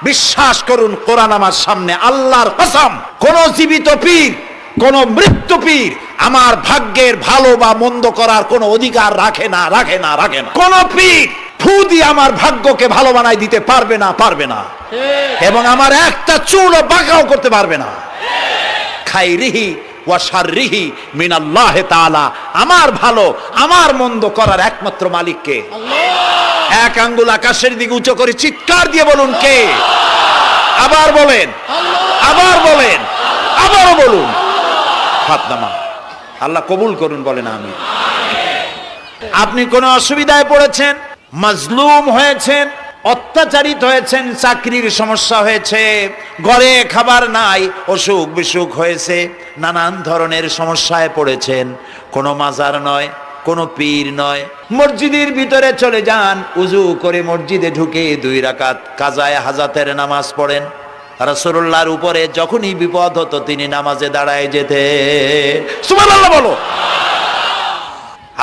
বিশ্বাস করুন, কোরআন আমার সামনে, আল্লাহর কসম, কোন জীবিত পীর, কোন মৃত্যু পীর আমার ভাগ্যের ভালো বা মন্দ করার কোন অধিকার রাখে না। কোন পীর ফু দিয়ে আমার ভাগ্যকে ভালো বানাই দিতে পারবে না, এবং আমার একটা চুলও বাঁকাও করতে পারবে না। খাইরিহি ওয়া শাররিহি মিনাল্লাহি তাআলা। আমার ভালো আমার মন্দ করার একমাত্র মালিক কে? আল্লাহ। এক আঙ্গুল আকাশের দিকে উঁচু করে চিৎকার দিয়ে বলুন, কে? আবার বলেন, আবার বলেন, আবারও বলুন। হাত নামান। আল্লাহ কবুল করুন, বলেন আমিন। আপনি কোন অসুবিধায় পড়েছেন, মাজলুম হয়েছেন, অত্যাচারিত হয়েছেন, চাকরির সমস্যা হয়েছে, ঘরে খাবার নাই, অসুখ বিসুখ হয়েছে, নানান ধরনের সমস্যায় পড়েছেন, কোনো মাজার নয়, কোনো পীর নয়, মসজিদের ভিতরে চলে যান, উজু করে মসজিদে ঢুকে 2 রাকাত কাজায়ে হাজাতের নামাজ পড়েন। রাসূলুল্লাহর উপরে যখনই বিপদ হতো তিনি নামাজে দাঁড়ায় যেতেন। সুবহানাল্লাহ বলো।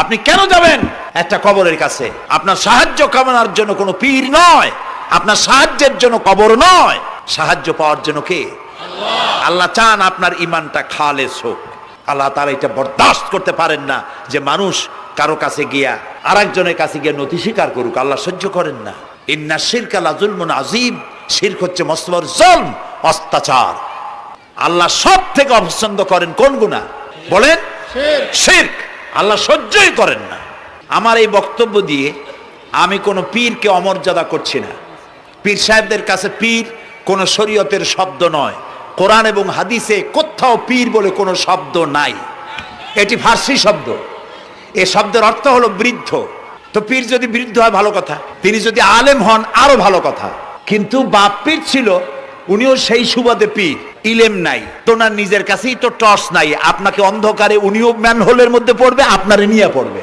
আপনি কেন যাবেন একটা কবরের কাছে? আপনার সাহায্য কামনার জন্য কোনো পীর নয়, আপনার সাহায্যের জন্য কবর নয়, সাহায্য পাওয়ার জন্য কে? আল্লাহ। আল্লাহ চান আপনার ঈমানটা খালেস হোক। আল্লাহ তাআলা এটা বরদাস্ত করতে পারেন না যে মানুষ কারো কাছে গিয়া আরেকজনের কাছে গিয়ে নথি স্বীকার করুক। আল্লাহ সহ্য করেন না। ইন্না শিরকা লাযুলমুন আযীম। শিরক হচ্ছে মস্ত বড় জুলম, অত্যাচার। আল্লাহ সব থেকে অপছন্দ করেন কোন গুনাহ? বলেন, শিরক। আল্লাহ সহ্যই করেন না। আমার এই বক্তব্য দিয়ে আমি কোনো পীরকে অমর্যাদা করছি না। পীর সাহেবদের কাছে পীর কোন শরীয়তের শব্দ নয়। কোরআন এবং হাদিসে কোথাও পীর বলে কোনো শব্দ নাই। এটি ফার্সি শব্দ। এই শব্দের অর্থ হলো বৃদ্ধ। তো পীর যদি বৃদ্ধ হয় ভালো কথা, তিনি যদি আলেম হন আরো ভালো কথা। কিন্তু বাপ পীর ছিল, উনিও সেই সুবাদে পীর, ইলেম নাই, তোনার নিজের কাছেই তো টর্চ নাই। আপনাকে অন্ধকারে উনিও ম্যানহোলের মধ্যে পড়বে, আপনারে নিয়ে পড়বে।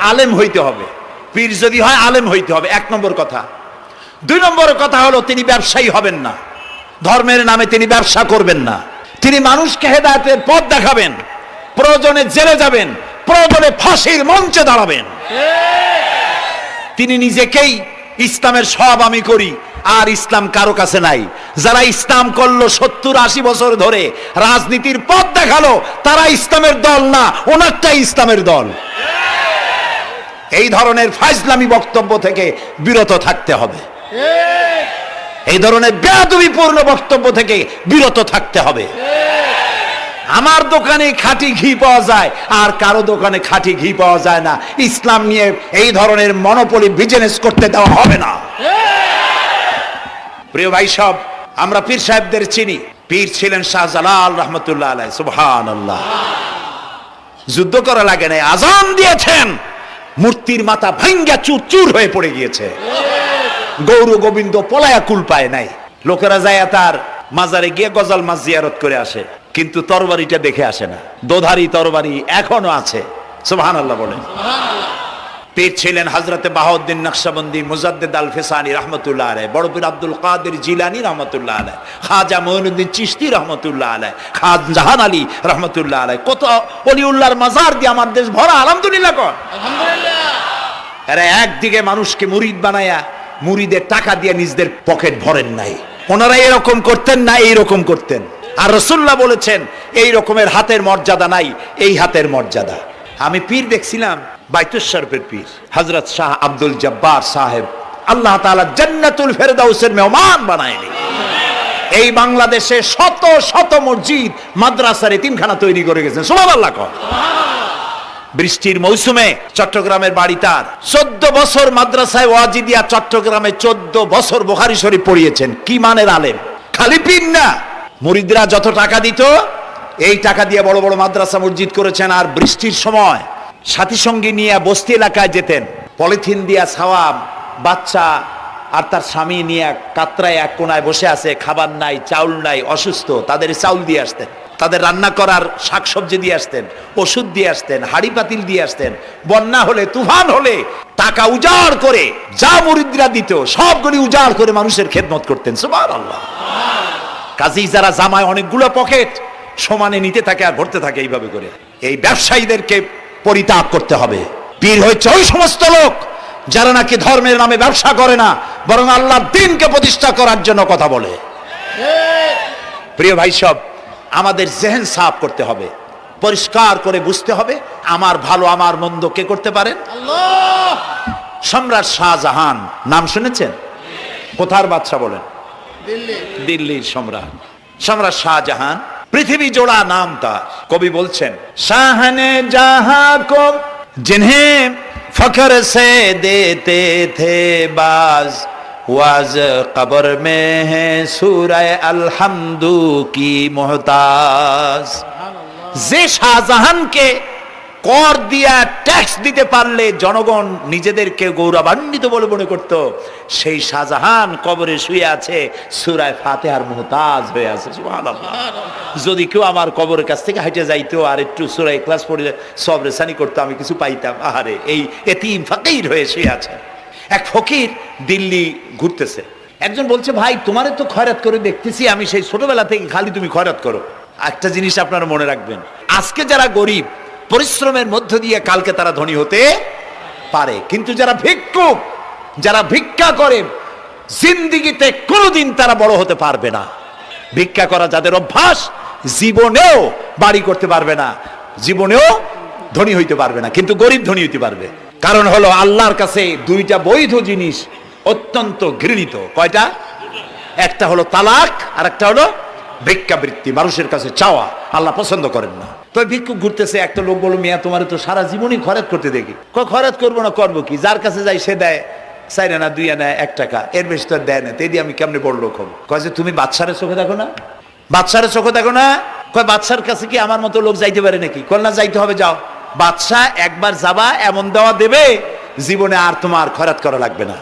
আলেম হইতে হবে, পীর যদি হয় আলেম হইতে হবে, 1 নম্বর কথা। 2 নম্বর কথা হলো তিনি ব্যবসায়ী হবেন না। ধর্মের নামে তিনি ব্যবসা করবেন না। তিনি মানুষকে হেদায়েতের পথ দেখাবেন, প্রয়োজনে জেলে যাবেন, প্রয়োজনে ফাঁসির মঞ্চে দাঁড়াবেন। তিনি নিজেকেই ইসলামের সব আমি করি, আর ইসলাম কারো কাছে নাই। যারা ইসলাম করলো 70-80 বছর ধরে, রাজনীতির পথ দেখালো, তারা ইসলামের দল না, ওনারটাই ইসলামের দল। এই ধরনের ফাজলামি বক্তব্য থেকে বিরত থাকতে হবে। এই ধরনের বেয়াদবিপূর্ণ বক্তব্য থেকে বিরত থাকতে হবে। আমার দোকানে খাঁটি ঘি পাওয়া যায়, আর কারো দোকানে খাঁটি ঘি পাওয়া যায় না। ইসলাম নিয়ে এই ধরনের মনোপলি বিজনেস করতে দেওয়া হবে না। প্রিয় ভাই সব, আমরা পীর সাহেবদের চিনি। পীর ছিলেন শাহজালাল রহমতুল্লাহ আলাইহি। সুবহানাল্লাহ। যুদ্ধ করা লাগে নাই, আজান দিয়েছেন, মূর্তির মাথা ভাঙ্গা চুর চুর হয়ে পড়ে গিয়েছে। গৌর গোবিন্দ পলায়া কুল পায় নাই। লোকেরা যায় তার মাজারে গিয়ে গজাল মাছ জিয়ারত করে আসে, কিন্তু তরবারিটা দেখে আসে না। দোধারি তরবারি এখনো আছে। সুবহানাল্লাহ বলেন। পীর ছিলেন হযরতে বাহাউদ্দিন নকশবন্দি, মুজাদ্দিদ আল ফিসানি রহমতুল্লাহ আলাইহি, বড় পীর আব্দুল কাদের জিলানী রহমতুল্লাহ আলাইহি, খাজা মঈনুদ্দিন চিশতি রহমতুল্লাহ আলাইহি, খাজা জাহান আলী রহমতুল্লাহ আলাইহি। কত ওলিউল্লাহর মাজার দিয়ে আমার দেশ ভরা। আলহামদুলিল্লাহ কর। আলহামদুলিল্লাহ। এরা একদিকে মানুষকে মুরিদ বানায়া মুরিদের টাকা দিয়ে নিজেদের পকেট ভরেন নাই। ওনারা এরকম করতেন না, এইরকম করতেন। আর রাসূলুল্লাহ বলেছেন এই রকমের হাতের মর্যাদা নাই, এই হাতের মর্যাদা। আমি পীর দেখছিলাম, বাইতুল শরীফের পীর হযরত শাহ আব্দুল জব্বার সাহেব, আল্লাহ তাআলা জান্নাতুল ফেরদাউসের মেহমান বানায়নি। এই বাংলাদেশে শত শত মসজিদ, মাদ্রাসার এতিমখানা তৈরি করে গেছেন। সুবহানাল্লাহ কর। বৃষ্টির মৌসুমে চট্টগ্রামের বাড়ি তার, 14 বছর মাদ্রাসায় ওয়াজিদিয়া চট্টগ্রামে 14 বছর বুখারী শরীফ পড়িয়েছেন। কি মানের আলেম! খালি পীর না, মুরিদরা যত টাকা দিত এই টাকা দিয়ে বড় বড় মাদ্রাসা মসজিদ করেছেন। আর বৃষ্টির সময় সাথী সঙ্গী নিয়ে বস্তি এলাকায় যেতেন, পলিথিন দিয়া ছাওয়া, বাচ্চা আর তার স্বামী নিয়ে কাতরায় এক কোনায় বসে আছে, খাবার নাই, চাউল নাই, অসুস্থ, তাদের চাউল দিয়ে আসতেন, তাদের রান্না করার শাকসবজি দিয়ে আসতেন, ওষুধ দিয়ে আসতেন, হাড়ি পাতিল দিয়ে আসতেন। বন্যা হলে, তুফান হলে টাকা উজাড় করে যা মুরিদরা দিত সবগুলি উজাড় করে মানুষের খেদমত করতেন। সুবহানাল্লাহ। কাজী যারা জামায় অনেকগুলো পকেট সমানে নিতে থাকে আর ভরতে থাকে এইভাবে করে, এই ব্যবসায়ীদেরকে পরিত্যাগ করতে হবে। পীর হচ্ছে ওই সমস্ত লোক যারা নাকি ধর্মের নামে ব্যবসা করে না, বরং আল্লাহর দ্বীনকে প্রতিষ্ঠা করার জন্য কথা বলে। প্রিয় ভাই সব, আমাদের জেহেন সাফ করতে হবে, পরিষ্কার করে বুঝতে হবে আমার ভালো আমার মন্দ কে করতে পারেন? আল্লাহ। সম্রাট শাহজাহান নাম শুনেছেন? কোথার বাদশা বলেন? দিল্লির সম্রাট। সম্রাট শাহজাহান, পৃথিবী জোড়া নাম তার। কবি বলছেন, শাহনে জাহাঁ কো জিনহে ফখর সে দেতে থে বাজ, ওয়াজ কবর মে হে সূরায়ে আলহামদু কি মুহতাজ। যে শাহজাহানকে কর দিয়া ট্যাক্স দিতে পারলে জনগণ নিজেদেরকে গৌরবান্বিত বলে মনে করত, সেই শাহজাহান কবরে শুয়ে আছে, সূরা ফাতিহার মুহতাজ হয়ে আছে। সুবহানাল্লাহ। যদি কেউ আমার কবরের কাছ থেকে হেঁটে যাইতো আর একটু সূরা ইখলাস পড়ে সবরেসানি করতো, আমি কিছু পাইতাম। আহারে, এই এতিম ফকির হয়ে শুয়ে আছে। এক ফকির দিল্লি ঘুরতেছে, একজন বলছে, ভাই তোমারে তো খয়রাত করে দেখতেছি আমি সেই ছোটবেলা থেকে, খালি তুমি খয়রাত করো। একটা জিনিস আপনারা মনে রাখবেন, আজকে যারা গরিব পরিশ্রমের মধ্য দিয়ে কালকে তারা ধনী হতে পারে, কিন্তু যারা ভিক্ষুক, যারা ভিক্ষা করে, জিন্দেগিতে কোনোদিন তারা বড় হতে পারবে না। ভিক্ষা করা যাদের অভ্যাস, জীবনেও বাড়ি করতে পারবে না, জীবনেও ধনী হইতে পারবে না, কিন্তু গরিব ধনী হইতে পারবে। কারণ হলো আল্লাহর কাছে দুইটা বৈধ জিনিস অত্যন্ত ঘৃণিত। কয়টা? একটা হলো তালাক, আর একটা হলো ভিক্ষাবৃত্তি, মানুষের কাছে চাওয়া। আল্লাহ পছন্দ করেন না। তো ভিক্ষুক ঘুরতেছে, একটা লোক বলল, মিয়া তোমার তো সারা জীবনই খরচ করতে দেখি। খরচ করবো না, করবো কি? যার কাছে যাই সে দেয় 4 আনা 2 আনা 1 টাকা, এর বেশি তো দেয় না। তেদি আমি কেমনে বড় লোক হবো? কয় যে তুমি বাদশারে চোখে দেখো না, বাদশারে চোখে দেখো না। কয় বাদশার কাছে কি আমার মতো লোক যাইতে পারে নাকি? কল না, যাইতে হবে, যাও। বাদশা একবার যাবা, এমন দেওয়া দেবে জীবনে আর তোমার খরচ করা লাগবে না।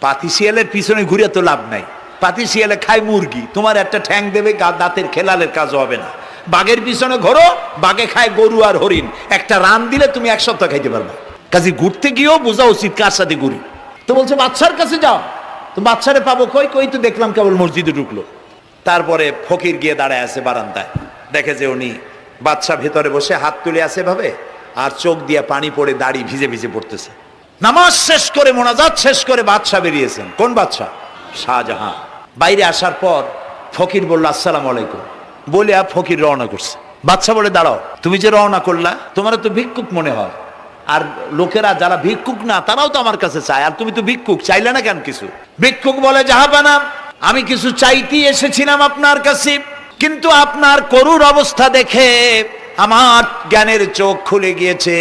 পাতি শিয়ালের পিছনে ঘুরে তো লাভ নাই। পাতি শিয়ালে খায় মুরগি, তোমার একটা ঠ্যাং দেবে, দাঁতের খেলালের কাজ হবে না। বাঘের পিছনে ঘোরো, বাঘে খায় গরু আর হরিণ, একটা রান দিলে তুমি 1 সপ্তাহ খাইতে পারবে। কাজে ঘুরতে গিয়েও বোঝা উচিত কার সাথে ঘুরি। তো বলছে বাদশার কাছে যাও। তো বাদশারে পাবো কই? কই তো দেখলাম কেবল মসজিদে ঢুকলো। তারপরে ফকির গিয়ে দাঁড়ায় আছে বারান্দায়, দেখে যে উনি বাদশা ভেতরে বসে হাত তুলে আছে ভাবে, আর চোখ দিয়ে পানি পড়ে দাড়ি ভিজে ভিজে পড়তেছে। নামাজ শেষ করে, মোনাজাত শেষ করে বাদশা বেরিয়েছেন। কোন বাদশা? শাহজাহান। বাইরে আসার পর ফকির বলল, আসসালামু আলাইকুম বলে ফকির রওনা করছে। বাদশা বলে, দাঁড়াও, তুমি যে রওনা করলা, তোমার তো ভিক্ষুক মনে হয়, আর লোকেরা যারা ভিক্ষুক না তারাও তো আমার কাছে চায়, আর তুমি তো ভিক্ষুক, চাইলে না কেন কিছু? ভিক্ষুক বলে, জাহাপানা, আমি কিছু চাইতে এসেছিলাম আপনার কাছে, কিন্তু আপনার করুণ অবস্থা দেখে আমার জ্ঞানের চোখ খুলে গিয়েছে।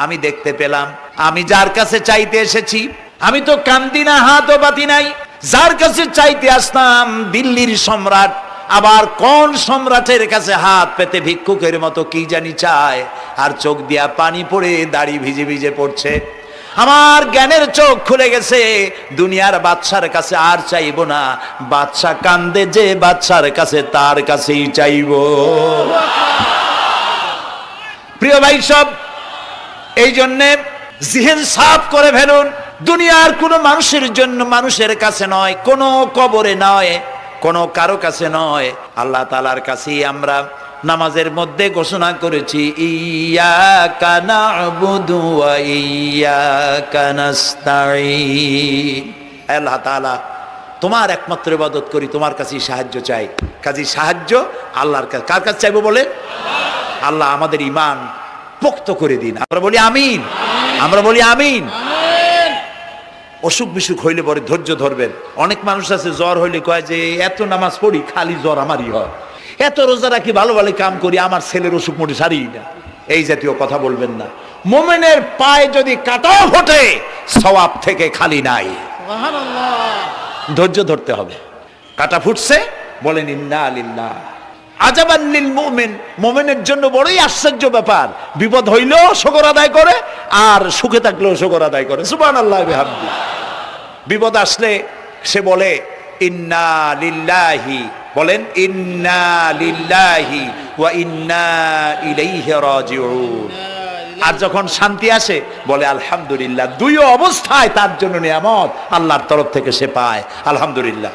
আমি দেখতে পেলাম আমি যার কাছে চাইতে এসেছি, আমি তো কান্দি না, হাতও পাতি নাই। যার কাছে চাইতে আসলাম দিল্লির সম্রাট, আবার কোন সম্রাটের কাছে হাত পেতে ভিক্ষুকের মতো কি জানি চায়, আর চোখ দিয়া পানি পড়ে দাড়ি ভিজে ভিজে পড়ছে। আমার জ্ঞানের চোখ খুলে গেছে, দুনিয়ার বাদশার কাছে আর চাইব না। বাদশা কান্দে যে বাদশার কাছে, তার কাছেই চাইব। প্রিয় ভাই সব, এই জন্যে জিহেন সাফ করে ফেলুন। দুনিয়ার কোনো মানুষের জন্য, মানুষের কাছে নয়, কোনো কবরে নয়, কোনো কারো কাছে নয়, আল্লাহ তাআলার কাছেই আমরা নামাজের মধ্যে ঘোষণা করেছি, ইয়্যাকা না'বুদু ওয়া ইয়্যাকা নাস্তাঈন। আল্লাহ তাআলা, তোমার একমাত্র ইবাদত করি, তোমার কাছেই সাহায্য চাই। কাজেই সাহায্য আল্লাহর কাছে। কার কাছে চাইবো বলে? আল্লাহ আমাদের ঈমান পোক্ত করে দিন। আমরা বলি আমিন, আমরা বলি আমিন। অসুখ বিসুখ হইলে পরে ধৈর্য ধরবেন। অনেক মানুষ আছে জ্বর হইলে কয় যে এত নামাজ পড়ি খালি জ্বর আমারই হয়, এত রোজা রাখি, ভালো ভালো কাম করি, আমার ছেলের অসুখ মোটে সারি না। এই জাতীয় কথা বলবেন না। মুমিনের পায়ে যদি কাঁটাও ফোটে, সওয়াব থেকে খালি নাই। ধৈর্য ধরতে হবে। কাঁটা ফুটছে, বলেন ইন্না লিল্লাহ। আজাবান লিল মুমিন, মুমিনের জন্য বড়ই আশ্চর্য ব্যাপার, বিপদ হইলেও শুকর আদায় করে, আর সুখে থাকলেও শুকর আদায় করে। সুবহানাল্লাহ বিহামদি। বিপদ আসলে সে বলে ইন্না লিল্লাহি, বলেন ইন্না লিল্লাহি ওয়া ইন্না ইলাইহি রাজিউন। আর যখন শান্তি আসে বলে আলহামদুলিল্লাহ। দুই অবস্থায় তার জন্য নিয়ামত আল্লাহর তরফ থেকে সে পায়। আলহামদুলিল্লাহ।